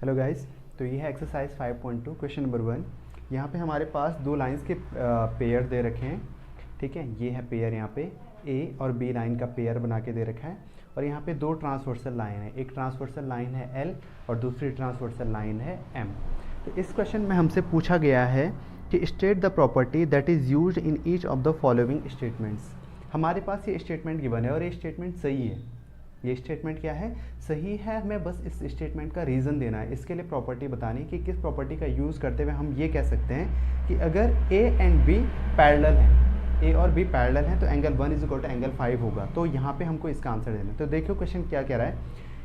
Hello guys, तो ये है एक्सरसाइज 5.2 क्वेश्चन नंबर 1। यहाँ पे हमारे पास दो लाइंस के पेयर दे रखे हैं। ठीक है, ये है पेयर, यहाँ पे ए और बी लाइन का पेयर बना के दे रखा है और यहाँ पे दो ट्रांसवर्सल लाइन है, एक ट्रांसवर्सल लाइन है एल और दूसरी ट्रांसवर्सल लाइन है एम। तो इस क्वेश्चन में हमसे पूछा गया है कि state the property that is used in each of the following statements. हमारे पास ये स्टेटमेंट गिवन है और ये स्टेटमेंट सही है। ये स्टेटमेंट क्या है, सही है। हमें बस इस स्टेटमेंट का रीज़न देना है, इसके लिए प्रॉपर्टी बतानी कि किस प्रॉपर्टी का यूज़ करते हुए हम ये कह सकते हैं कि अगर ए एंड बी पैरेलल हैं, ए और बी पैरेलल हैं, तो angle 1 is equal to angle 5 होगा। तो यहाँ पे हमको इसका आंसर देना है। तो देखियो क्वेश्चन क्या कह रहा है,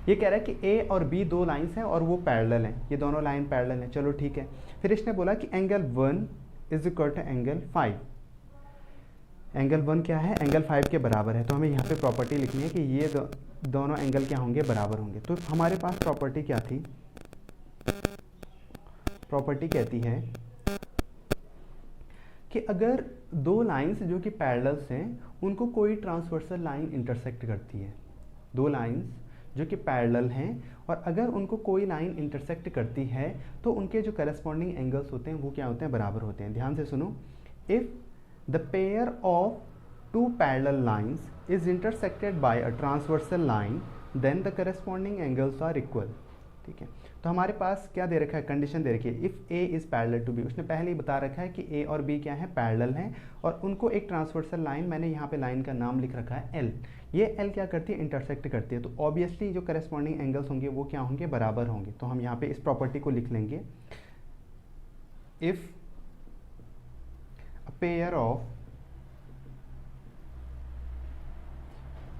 ये कह रहा है कि ए और बी दो लाइन्स हैं और वो पैरेलल हैं, ये दोनों लाइन पैरेलल हैं। चलो ठीक है, फिर इसने बोला कि angle 1 is equal to angle 5। Angle 1 क्या है, एंगल 5 के बराबर है। तो हमें यहाँ पे प्रॉपर्टी लिखनी है कि ये दोनों एंगल क्या होंगे, बराबर होंगे। तो हमारे पास प्रॉपर्टी क्या थी, प्रॉपर्टी कहती है कि अगर दो लाइंस जो कि पैरेलल्स हैं उनको कोई ट्रांसवर्सल लाइन इंटरसेक्ट करती है, दो लाइंस जो कि पैरेलल हैं और अगर उनको कोई लाइन इंटरसेक्ट करती है तो उनके जो करस्पॉन्डिंग एंगल्स होते हैं वो क्या होते हैं, बराबर होते हैं। ध्यान से सुनो, if the pair of two parallel lines is intersected by a transversal line then the corresponding angles are equal। ठीक है, तो हमारे पास क्या दे रखा है, कंडीशन दे रखी है if A is parallel to B. उसने पहले ही बता रखा है कि ए और बी क्या है, पैरेलल हैं और उनको एक ट्रांसवर्सल लाइन, मैंने यहाँ पे लाइन का नाम लिख रखा है एल, ये एल क्या करती है, इंटरसेक्ट करती है। तो ऑब्वियसली जो करस्पॉन्डिंग एंगल्स होंगे वो क्या होंगे, बराबर होंगे। तो हम यहाँ पे इस प्रॉपर्टी को लिख लेंगे, if pair of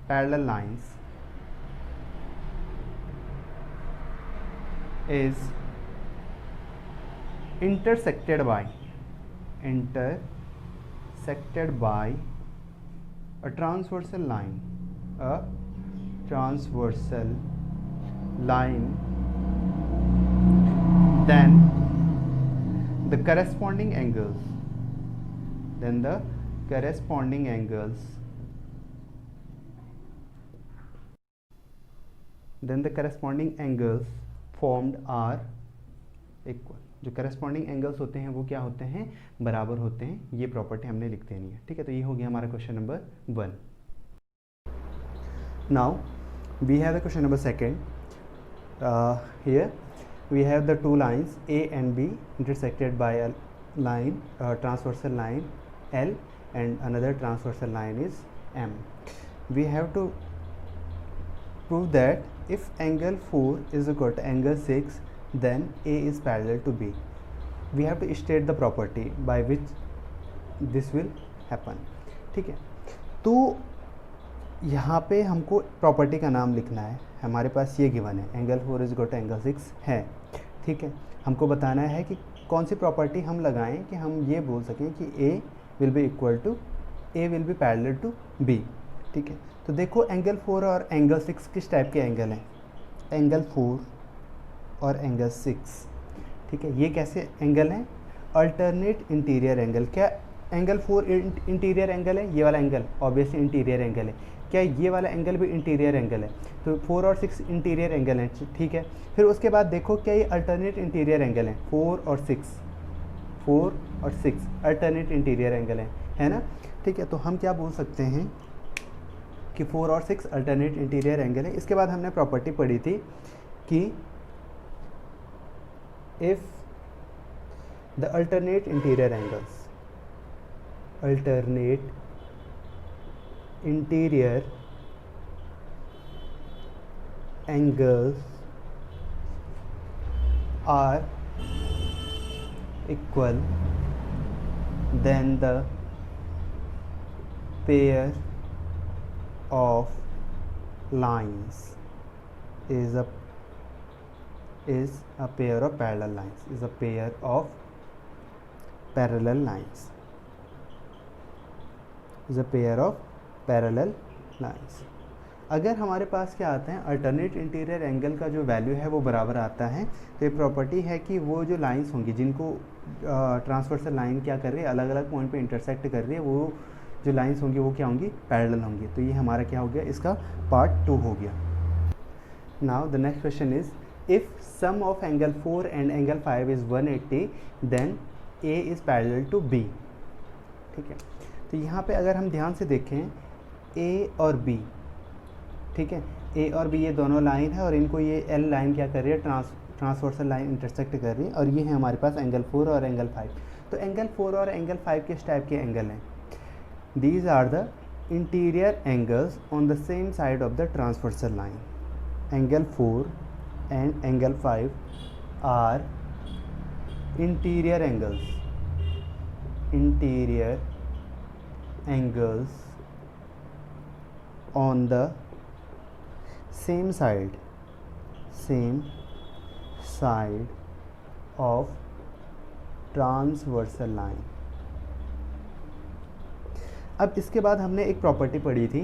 parallel lines is intersected by a transversal line, then the corresponding angles formed are equal। जो करस्पॉन्डिंग एंगल्स होते हैं वो क्या होते हैं, बराबर होते हैं। ये प्रॉपर्टी हमने लिख देनी है। ठीक है, तो ये हो गया हमारा question number 1। Now we have the question number 2। Here we have the two lines A and B intersected by a line, transversal line L, and another transversal line is M. We have to prove that if angle 4 is equal to angle 6 then A is parallel to B. We have to state the property by which this will happen। ठीक है, तो यहाँ पे हमको property का नाम लिखना है। हमारे पास ये गिवन है, angle 4 is equal to angle 6 है। ठीक है, हमको बताना है कि कौन सी प्रॉपर्टी हम लगाएं कि हम ये बोल सकें कि A will be equal to, A will be parallel to B। ठीक है, तो देखो एंगल 4 और एंगल 6 किस टाइप के एंगल हैं, एंगल 4 और एंगल 6। ठीक है, ये कैसे एंगल हैं, अल्टरनेट इंटीरियर एंगल। क्या एंगल 4 इंटीरियर एंगल है, ये वाला एंगल ऑब्वियसली इंटीरियर एंगल है। क्या ये वाला एंगल भी इंटीरियर एंगल है, तो 4 और 6 इंटीरियर एंगल हैं। ठीक है, फिर उसके बाद देखो क्या ये अल्टरनेट इंटीरियर एंगल हैं, 4 और 6 अल्टरनेट इंटीरियर एंगल हैं, है ना। ठीक है, तो हम क्या बोल सकते हैं कि 4 और 6 अल्टरनेट इंटीरियर एंगल है। इसके बाद हमने प्रॉपर्टी पढ़ी थी कि if the alternate interior angles are equal then the pair of lines is a pair of parallel lines, is a pair of parallel lines, is a pair of parallel lines। अगर हमारे पास क्या आता है, alternate interior angle का जो value है वो बराबर आता है, तो ये प्रॉपर्टी है कि वो जो लाइंस होंगी जिनको ट्रांसवर्सल लाइन क्या कर रही है, अलग अलग पॉइंट पे इंटरसेक्ट कर रही है, वो जो लाइंस होंगी वो क्या होंगी, पैरेलल होंगी। तो ये हमारा क्या हो गया, इसका पार्ट 2 हो गया। Now the next question is if sum of angle 4 and angle 5 इज 180 then A is parallel to B. ठीक है, तो यहाँ पे अगर हम ध्यान से देखें ए और बी, ठीक है, ए और बी ये दोनों लाइन है और इनको ये एल लाइन क्या कर रही है, ट्रांसवर्सल लाइन इंटरसेक्ट कर रही है, और ये है हमारे पास एंगल 4 और एंगल 5। तो एंगल 4 और एंगल 5 किस टाइप के एंगल हैं? These are the interior angles on the same side of the transversal line. Angle 4 and angle 5 are interior angles, interior angles on the same side of transversal line। अब इसके बाद हमने एक प्रॉपर्टी पढ़ी थी,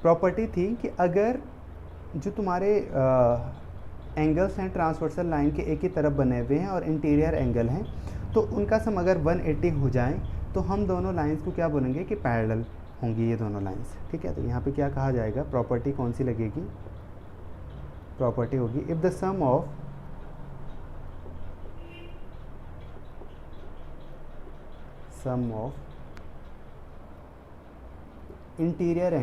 प्रॉपर्टी थी कि अगर जो तुम्हारे एंगल्स हैं ट्रांसवर्सल लाइन के एक ही तरफ बने हुए हैं और इंटीरियर एंगल हैं, तो उनका सम अगर 180 हो जाए तो हम दोनों लाइंस को क्या बोलेंगे कि पैरेलल होंगी ये दोनों लाइंस। ठीक है, तो यहाँ पे क्या कहा जाएगा, प्रॉपर्टी कौन सी लगेगी, प्रॉपर्टी होगी if the sum of interior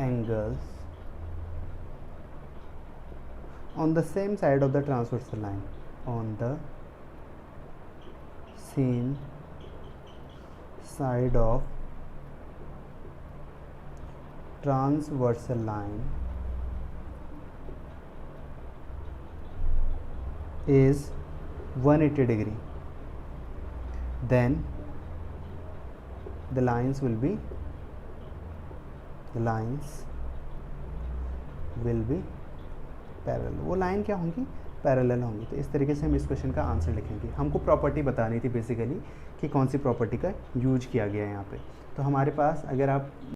angles on the same side of the transversal line, on the same side of transversal line is 180 degree, then the lines will be parallel. वो line क्या होंगी, parallel होंगी। तो इस तरीके से हम इस क्वेश्चन का आंसर लिखेंगे। हमको प्रॉपर्टी बतानी थी बेसिकली कि कौन सी प्रॉपर्टी का यूज किया गया है यहाँ पे। तो हमारे पास अगर आप